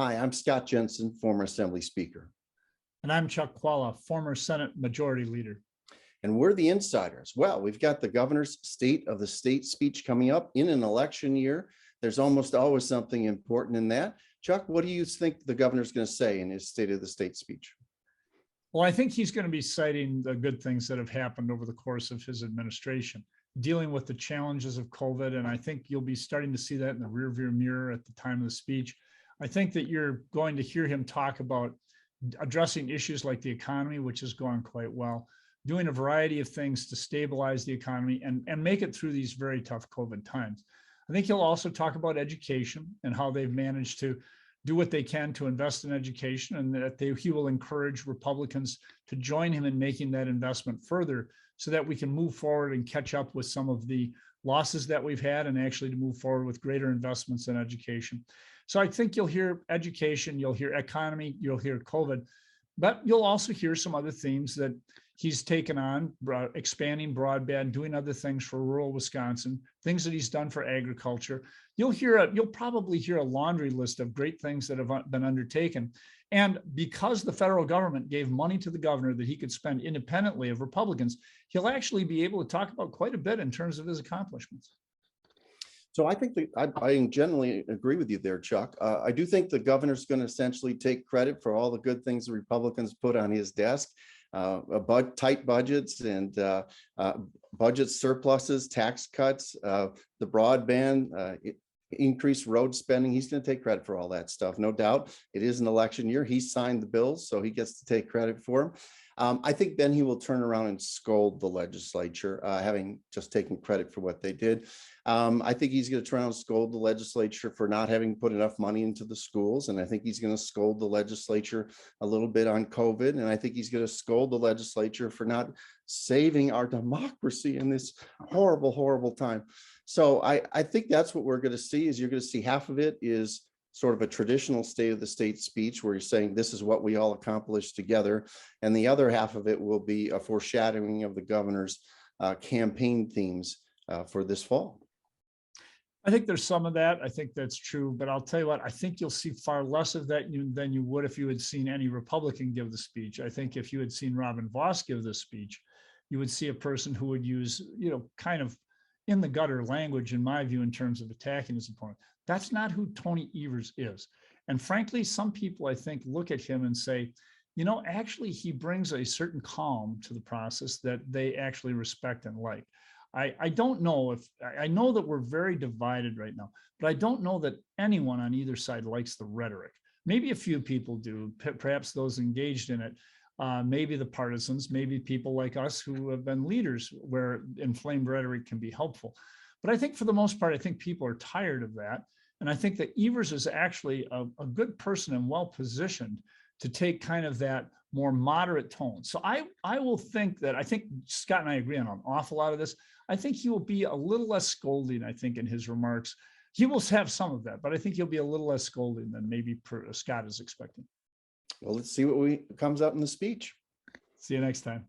Hi, I'm Scott Jensen, former Assembly Speaker. And I'm Chuck Chvala, former Senate Majority Leader. And we're the insiders. Well, we've got the governor's State of the State speech coming up in an election year. There's almost always something important in that. Chuck, what do you think the governor's going to say in his State of the State speech? Well, I think he's going to be citing the good things that have happened over the course of his administration, dealing with the challenges of COVID. And I think you'll be starting to see that in the rearview mirror at the time of the speech. I think that you're going to hear him talk about addressing issues like the economy, which has gone quite well, doing a variety of things to stabilize the economy and make it through these very tough COVID times. I think he'll also talk about education and how they've managed to do what they can to invest in education, and that he will encourage Republicans to join him in making that investment further so that we can move forward and catch up with some of the losses that we've had and actually to move forward with greater investments in education. So I think you'll hear education, you'll hear economy, you'll hear COVID, but you'll also hear some other themes that he's taken on, expanding broadband, doing other things for rural Wisconsin, things that he's done for agriculture. You'll probably hear a laundry list of great things that have been undertaken. And because the federal government gave money to the governor that he could spend independently of Republicans, he'll actually be able to talk about quite a bit in terms of his accomplishments. So I think that I generally agree with you there, Chuck. I do think the governor's going to essentially take credit for all the good things the Republicans put on his desk. Tight budgets and budget surpluses, tax cuts, the broadband, increased road spending. He's going to take credit for all that stuff. No doubt. It is an election year. He signed the bills, so he gets to take credit for them. I think then he will turn around and scold the legislature, having just taken credit for what they did. I think he's going to turn around and scold the legislature for not having put enough money into the schools. And I think he's going to scold the legislature a little bit on COVID. And I think he's going to scold the legislature for not saving our democracy in this horrible, horrible time. So I think that's what we're going to see. Is you're going to see half of it is sort of a traditional State of the State speech where you're saying this is what we all accomplished together. And the other half of it will be a foreshadowing of the governor's campaign themes for this fall. I think there's some of that. I think that's true. But I'll tell you what, I think you'll see far less of that than you would if you had seen any Republican give the speech. I think if you had seen Robin Vos give this speech, you would see a person who would use, kind of in the gutter language, in my view, in terms of attacking his opponent. That's not who Tony Evers is. And frankly, some people, I think, look at him and say, actually, he brings a certain calm to the process that they actually respect and like. I don't know I know that we're very divided right now, but I don't know that anyone on either side likes the rhetoric. Maybe a few people do, perhaps those engaged in it, maybe the partisans, maybe people like us who have been leaders where inflamed rhetoric can be helpful. But I think for the most part, I think people are tired of that. And I think that Evers is actually a good person and well-positioned to take kind of that more moderate tone. So I will think that, I think Scott and I agree on an awful lot of this. I think he will be a little less scolding, I think, in his remarks. He will have some of that, but I think he'll be a little less scolding than maybe Scott is expecting. Well, let's see what comes out in the speech. See you next time.